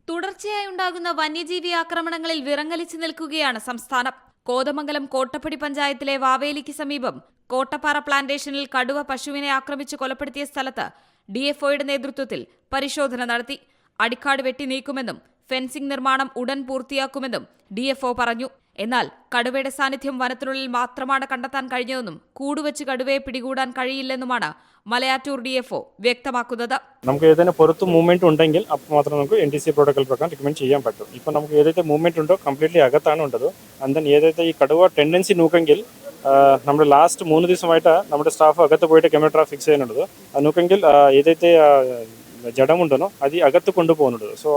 തുടർച്ചയായി ഉണ്ടാകുന്ന വന്യജീവി ആക്രമണങ്ങളിൽ വിറങ്ങലിച്ചു നിൽക്കുകയാണ് സംസ്ഥാനം. കോതമംഗലം കോട്ടപ്പടി പഞ്ചായത്തിലെ വാവേലിക്ക് സമീപം കോട്ടപ്പാറ പ്ലാന്റേഷനിൽ കടുവ പശുവിനെ ആക്രമിച്ച് കൊലപ്പെടുത്തിയ സ്ഥലത്ത് ഡിഎഫ്ഒയുടെ നേതൃത്വത്തിൽ പരിശോധന നടത്തി. അടിക്കാട് വെട്ടി നീക്കുമെന്നും ഫെൻസിംഗ് നിർമ്മാണം ഉടൻ പൂർത്തിയാക്കുമെന്നും ഡിഎഫ്ഒ പറഞ്ഞു. എന്നാൽ കടുവയുടെ സാന്നിധ്യം വനത്തിനുള്ളിൽ മാത്രമാണ് കണ്ടെത്താൻ കഴിഞ്ഞതെന്നും കൂടുവച്ച് കടുവയെ പിടികൂടാൻ കഴിയില്ലെന്നുമാണ് മലയാറ്റൂർ ഡിഎഫ്ഒ വ്യക്തമാക്കുന്നത്. നമുക്ക് ഏതെങ്കിലും പുറത്ത് മൂവ്മെന്റ് ഉണ്ടെങ്കിൽ അപ്പോൾ മാത്രം നമുക്ക് NTC പ്രോട്ടോകോൾ പ്രകാരം റിക്കമെൻഡ് ചെയ്യാൻ പറ്റും. ഇപ്പോൾ നമുക്ക് ഏതൊക്കെ മൂവ്മെന്റ് ഉണ്ടോ കംപ്ലീറ്റ്ലി അകത്താണ് ഉണ്ടത്. ആൻഡ് ദെൻ ഏതൊക്കെ ഈ കടുവ ടെൻഡൻസി നോക്കെങ്കിൽ നമ്മുടെ ലാസ്റ്റ് 3 ദിവസമായിട്ട് നമ്മുടെ സ്റ്റാഫ് അകത്ത് പോയിട്ട് ക്യാമറ ഫിക്സ് ചെയ്യുന്നുണ്ട്. അത് നോക്കെങ്കിൽ ഏതൊക്കെ ജഡമുണ്ടെന്നോ അത് അകത്ത് കൊണ്ടുപോകുന്നുണ്ട്. സോ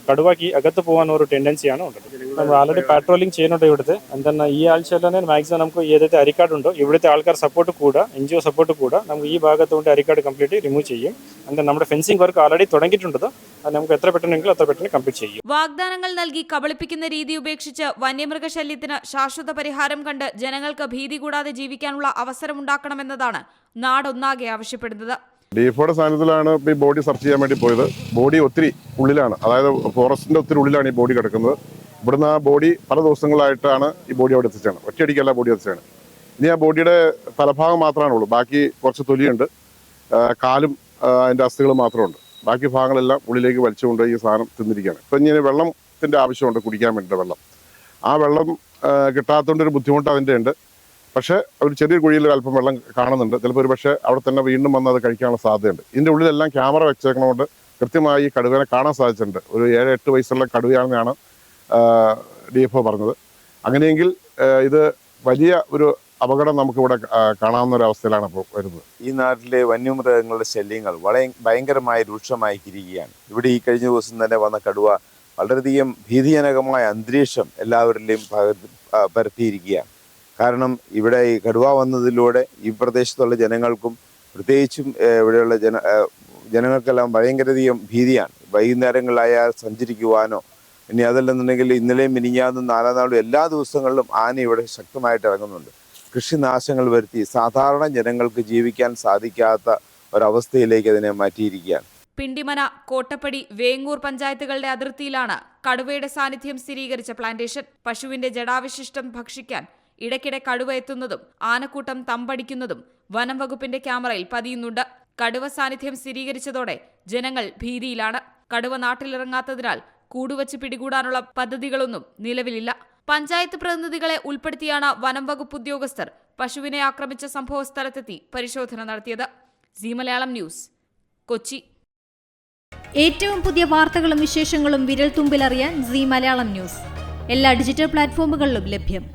കടുവാക്ക് അകത്ത് പോകാൻ ഒരു ടെൻഡൻസിയാണ് ഉള്ളത്. നമ്മൾ ആൾറെഡി പാട്രോളിംഗ് ചെയ്യുന്നുണ്ട് ഇവിടുത്തെ. എന്താണ് ഈ ആഴ്ചയിൽ തന്നെ മാക്സിമം നമുക്ക് ഏതൊക്കെ അരിക്കാടുണ്ടോ ഇവിടുത്തെ ആൾക്കാർ സപ്പോർട്ട് കൂടെ NGO സപ്പോർട്ട് കൂടെ നമുക്ക് ഈ ഭാഗത്തുകൊണ്ട് അരിക്കാട് കംപ്ലീറ്റ് റിമൂവ് ചെയ്യും. എന്താ നമ്മുടെ ഫെൻസിംഗ് വർക്ക് ആൾറെഡി തുടങ്ങിയിട്ടുണ്ട്. അത് നമുക്ക് എത്ര പെട്ടെന്നെങ്കിലും അത്ര പെട്ടെന്ന് കംപ്ലീറ്റ് ചെയ്യും. വാഗ്ദാനങ്ങൾ നൽകി കബളിപ്പിക്കുന്ന രീതി ഉപേക്ഷിച്ച് വന്യമൃഗശല്യത്തിന് ശാശ്വത പരിഹാരം കണ്ട് ജനങ്ങൾക്ക് ഭീതി കൂടാതെ ജീവിക്കാനുള്ള അവസരമുണ്ടാക്കണമെന്നതാണ് നാടൊന്നാകെ ആവശ്യപ്പെടുന്നത്. ഡിഎഫ്ഒയുടെ സാന്നിധ്യത്തിലാണ് ഈ ബോഡി സെർച്ച് ചെയ്യാൻ വേണ്ടി പോയത്. ബോഡി ഒത്തിരി ഉള്ളിലാണ്, അതായത് ഫോറസ്റ്റിന്റെ ഒത്തിരി ഉള്ളിലാണ് ഈ ബോഡി കിടക്കുന്നത്. ഇവിടുന്ന് ആ ബോഡി പല ദിവസങ്ങളായിട്ടാണ് ഈ ബോഡി അവിടെ എത്തിച്ചാണ്. ഒറ്റയടിക്കല്ല ബോഡി എത്തിച്ചാണ്. ഇനി ആ ബോഡിയുടെ തലഭാഗം മാത്രമേ ഉള്ളൂ. ബാക്കി കുറച്ച് തൊലിയുണ്ട്, കാലും അതിൻ്റെ അസ്ഥികൾ മാത്രമുണ്ട്. ബാക്കി ഭാഗങ്ങളെല്ലാം ഉള്ളിലേക്ക് വലിച്ചുകൊണ്ട് ഈ സാധനം തിന്നിരിക്കുകയാണ്. ഇപ്പം ഇനി വെള്ളത്തിൻ്റെ ആവശ്യമുണ്ട്, കുടിക്കാൻ വേണ്ടിയിട്ട് വെള്ളം. ആ വെള്ളം കിട്ടാത്തതുകൊണ്ടൊരു ബുദ്ധിമുട്ട് അതിൻ്റെ ഉണ്ട്. പക്ഷേ ഒരു ചെറിയ കുഴിയിൽ അല്പം വെള്ളം കാണുന്നുണ്ട്. ചിലപ്പോൾ ഒരു പക്ഷേ അവിടെ തന്നെ വീണ്ടും വന്ന് അത് കഴിക്കാനുള്ള സാധ്യതയുണ്ട്. ഇതിൻ്റെ ഉള്ളിലെല്ലാം ക്യാമറ വെച്ചേക്കണതുകൊണ്ട് കൃത്യമായി ഈ കടുവനെ കാണാൻ സാധിച്ചിട്ടുണ്ട്. ഒരു 7-8 വയസ്സുള്ള കടുവയാണെന്നാണ് DFO പറഞ്ഞത്. അങ്ങനെയെങ്കിൽ ഇത് വലിയ ഒരു അപകടം നമുക്കിവിടെ കാണാവുന്ന ഒരു അവസ്ഥയിലാണ് ഇപ്പോൾ വരുന്നത്. ഈ നാട്ടിലെ വന്യമൃഗങ്ങളുടെ ശല്യങ്ങൾ ഭയങ്കരമായി രൂക്ഷമായിരിക്കുകയാണ്. ഇവിടെ ഈ കഴിഞ്ഞ ദിവസം തന്നെ വന്ന കടുവ വളരെയധികം ഭീതിജനകമായ അന്തരീക്ഷം എല്ലാവരിലെയും പരത്തിയിരിക്കുകയാണ്. കാരണം ഇവിടെ ഈ കടുവ വന്നതിലൂടെ ഈ പ്രദേശത്തുള്ള ജനങ്ങൾക്കും പ്രത്യേകിച്ചും ഇവിടെയുള്ള ജനങ്ങൾക്കെല്ലാം ഭയങ്കരധികം ഭീതിയാണ്. വൈകുന്നേരങ്ങളിലായാൽ സഞ്ചരിക്കുവാനോ ഇനി അതല്ലെന്നുണ്ടെങ്കിൽ ഇന്നലെയും മിനിഞ്ഞാന്നും 4 നാളും എല്ലാ ദിവസങ്ങളിലും ആന ഇവിടെ ശക്തമായിട്ട് ഇറങ്ങുന്നുണ്ട്. കൃഷിനാശങ്ങൾ വരുത്തി സാധാരണ ജനങ്ങൾക്ക് ജീവിക്കാൻ സാധിക്കാത്ത ഒരവസ്ഥയിലേക്ക് അതിനെ മാറ്റിയിരിക്കുകയാണ്. പിണ്ടിമന, കോട്ടപ്പടി, വേങ്ങൂർ പഞ്ചായത്തുകളുടെ അതിർത്തിയിലാണ് കടുവയുടെ സാന്നിധ്യം സ്ഥിരീകരിച്ച പ്ലാന്റേഷൻ. പശുവിന്റെ ജഡാവശിഷ്ടം ഭക്ഷിക്കാൻ ഇടയ്ക്കിടെ കടുവ എത്തുന്നതും ആനക്കൂട്ടം തമ്പടിക്കുന്നതും വനം വകുപ്പിന്റെ ക്യാമറയിൽ പതിയുന്നുണ്ട്. കടുവ സാന്നിധ്യം സ്ഥിരീകരിച്ചതോടെ ജനങ്ങൾ ഭീതിയിലാണ്. കടുവ നാട്ടിലിറങ്ങാത്തതിനാൽ കൂടുവച്ച് പിടികൂടാനുള്ള പദ്ധതികളൊന്നും നിലവിലില്ല. പഞ്ചായത്ത് പ്രതിനിധികളെ ഉൾപ്പെടുത്തിയാണ് വനം വകുപ്പ് ഉദ്യോഗസ്ഥർ പശുവിനെ ആക്രമിച്ച സംഭവ സ്ഥലത്തെത്തി പരിശോധന നടത്തിയത്. Zee Malayalam news, Kochi. ഏറ്റവും പുതിയ വാർത്തകളും വിശേഷങ്ങളും വിരൽ തുമ്പിലറിയാൻ സീ മലയാളം ന്യൂസ് എല്ലാ ഡിജിറ്റൽ പ്ലാറ്റ്ഫോമുകളിലും ലഭ്യം.